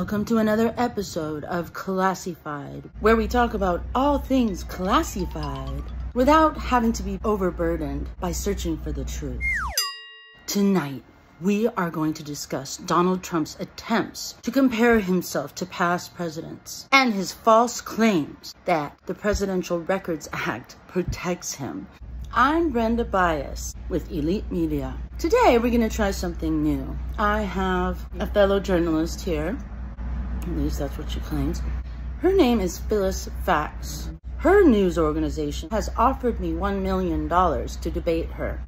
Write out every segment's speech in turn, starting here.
Welcome to another episode of Classyfied, where we talk about all things classified without having to be overburdened by searching for the truth. Tonight, we are going to discuss Donald Trump's attempts to compare himself to past presidents and his false claims that the Presidential Records Act protects him. I'm Brenda Bias with Elite Media. Today, we're going to try something new. I have a fellow journalist here. At least that's what she claims. Her name is Phyllis Phax. Her news organization has offered me $1 million to debate her.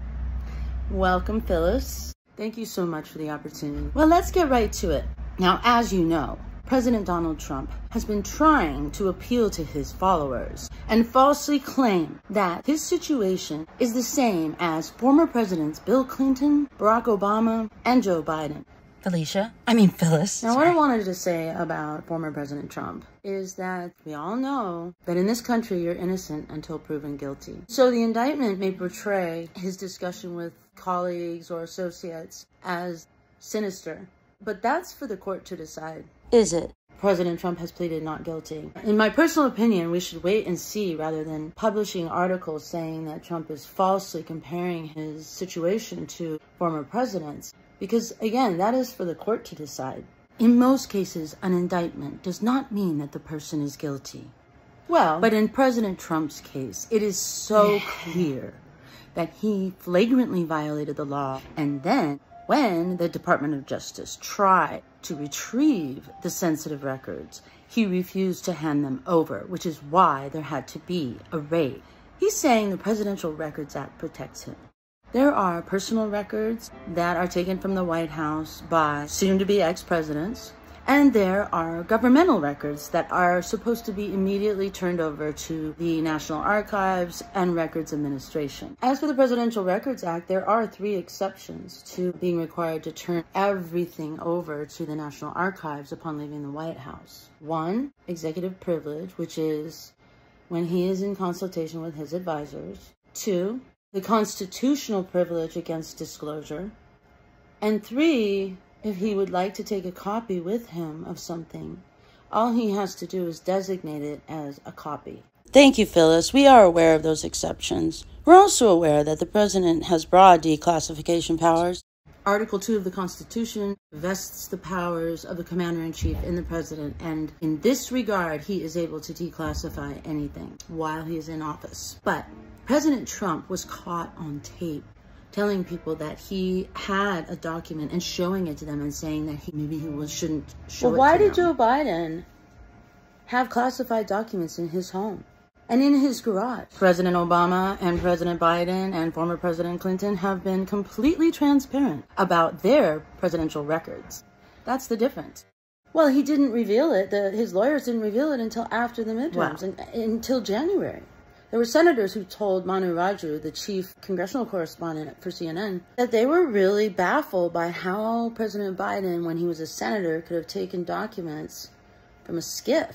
Welcome, Phyllis. Thank you so much for the opportunity. Well, let's get right to it. Now, as you know, President Donald Trump has been trying to appeal to his followers and falsely claim that his situation is the same as former presidents Bill Clinton, Barack Obama, and Joe Biden. Phyllis. Now, what I wanted to say about former President Trump is that we all know that in this country, you're innocent until proven guilty. So the indictment may portray his discussion with colleagues or associates as sinister, but that's for the court to decide. Is it? President Trump has pleaded not guilty. In my personal opinion, we should wait and see rather than publishing articles saying that Trump is falsely comparing his situation to former presidents. Because, again, that is for the court to decide. In most cases, an indictment does not mean that the person is guilty. Well, but in President Trump's case, it is so clear that he flagrantly violated the law. And then, when the Department of Justice tried to retrieve the sensitive records, he refused to hand them over, which is why there had to be a raid. He's saying the Presidential Records Act protects him. There are personal records that are taken from the White House by soon-to-be ex-presidents, and there are governmental records that are supposed to be immediately turned over to the National Archives and Records Administration. As for the Presidential Records Act, there are 3 exceptions to being required to turn everything over to the National Archives upon leaving the White House. 1, executive privilege, which is when he is in consultation with his advisors. 2, the constitutional privilege against disclosure. And 3, if he would like to take a copy with him of something, all he has to do is designate it as a copy. Thank you, Phyllis. We are aware of those exceptions. We're also aware that the president has broad declassification powers. Article 2 of the Constitution vests the powers of the commander-in-chief in the president, and in this regard, he is able to declassify anything while he is in office. But President Trump was caught on tape telling people that he had a document and showing it to them and saying that maybe he shouldn't show it to them. Well, why did Joe Biden have classified documents in his home and in his garage? President Obama and President Biden and former President Clinton have been completely transparent about their presidential records. That's the difference. Well, he didn't reveal it. His lawyers didn't reveal it until after the midterms, until January. There were senators who told Manu Raju, the chief congressional correspondent for CNN, that they were really baffled by how President Biden, when he was a senator, could have taken documents from a SCIF.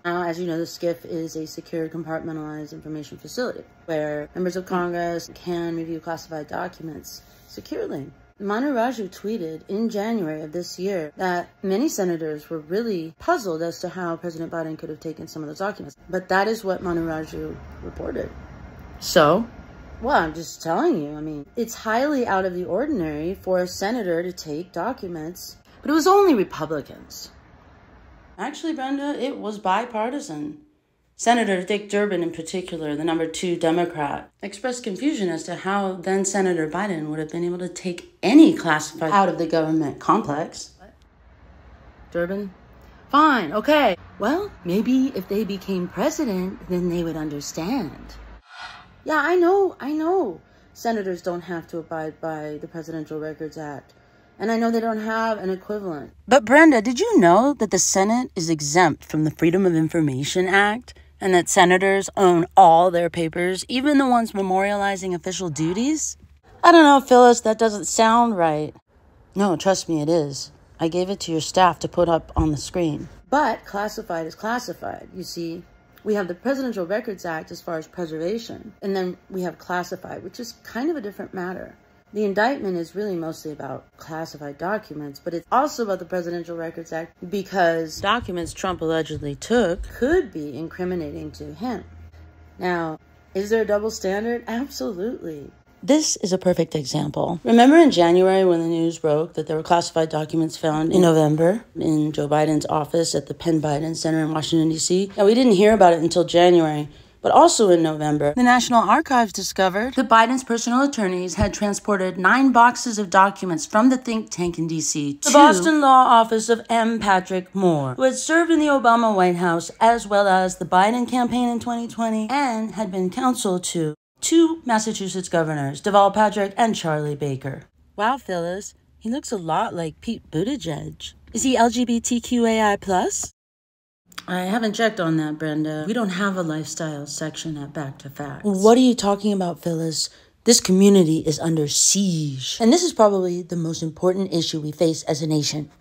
Now, as you know, the SCIF is a secure compartmentalized information facility where members of Congress can review classified documents securely. Manu Raju tweeted in January of this year that many senators were really puzzled as to how President Biden could have taken some of those documents. But that is what Manu Raju reported. So, well, I'm just telling you, it's highly out of the ordinary for a senator to take documents, but it was only Republicans. Actually, Brenda, it was bipartisan. Senator Dick Durbin, in particular, the number 2 Democrat, expressed confusion as to how then Senator Biden would have been able to take any classified out of the government complex. What? Durbin? Fine, okay. Well, maybe if they became president, then they would understand. Yeah, I know. Senators don't have to abide by the Presidential Records Act. And I know they don't have an equivalent. But Brenda, did you know that the Senate is exempt from the Freedom of Information Act? And that senators own all their papers, even the ones memorializing official duties? I don't know, Phyllis, that doesn't sound right. No, trust me, it is. I gave it to your staff to put up on the screen. But classified is classified. You see, we have the Presidential Records Act as far as preservation, and then we have classified, which is kind of a different matter. The indictment is really mostly about classified documents, but it's also about the Presidential Records Act because documents Trump allegedly took could be incriminating to him. Now, is there a double standard? Absolutely. This is a perfect example. Remember in January when the news broke that there were classified documents found in November in Joe Biden's office at the Penn Biden Center in Washington, D.C.? Now, we didn't hear about it until January, but also in November, the National Archives discovered that Biden's personal attorneys had transported 9 boxes of documents from the think tank in D.C. to the Boston law office of M. Patrick Moore, who had served in the Obama White House as well as the Biden campaign in 2020 and had been counsel to 2 Massachusetts governors, Deval Patrick and Charlie Baker. Wow, Phyllis, he looks a lot like Pete Buttigieg. Is he LGBTQAI+? I haven't checked on that, Brenda. We don't have a lifestyle section at Back to Facts. What are you talking about, Phyllis? This community is under siege. And this is probably the most important issue we face as a nation.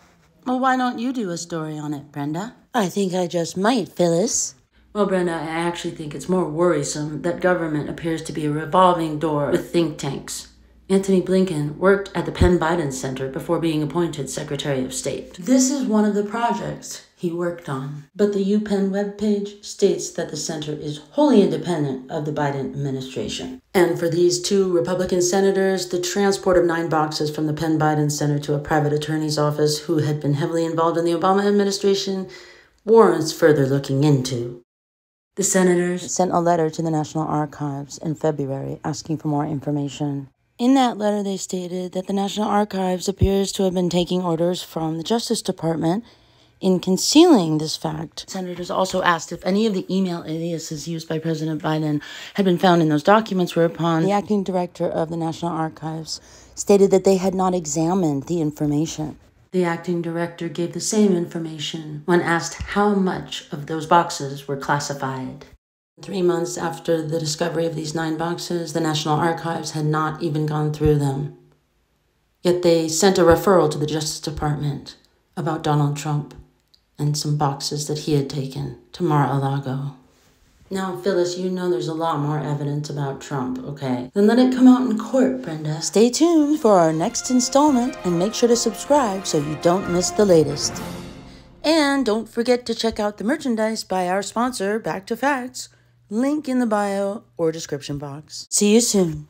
Well, why don't you do a story on it, Brenda? I think I just might, Phyllis. Well, Brenda, I actually think it's more worrisome that government appears to be a revolving door with think tanks. Antony Blinken worked at the Penn Biden Center before being appointed Secretary of State. This is one of the projects he worked on. But the UPenn webpage states that the center is wholly independent of the Biden administration. And for these 2 Republican senators, the transport of 9 boxes from the Penn Biden Center to a private attorney's office who had been heavily involved in the Obama administration warrants further looking into. The senators sent a letter to the National Archives in February asking for more information. In that letter, they stated that the National Archives appears to have been taking orders from the Justice Department in concealing this fact. Senators also asked if any of the email aliases used by President Biden had been found in those documents, whereupon the acting director of the National Archives stated that they had not examined the information. The acting director gave the same information when asked how much of those boxes were classified. 3 months after the discovery of these 9 boxes, the National Archives had not even gone through them. Yet they sent a referral to the Justice Department about Donald Trump and some boxes that he had taken to Mar-a-Lago. Now, Phyllis, you know there's a lot more evidence about Trump, okay? Then let it come out in court, Brenda. Stay tuned for our next installment and make sure to subscribe so you don't miss the latest. And don't forget to check out the merchandise by our sponsor, Back to Facts. Link in the bio or description box. See you soon.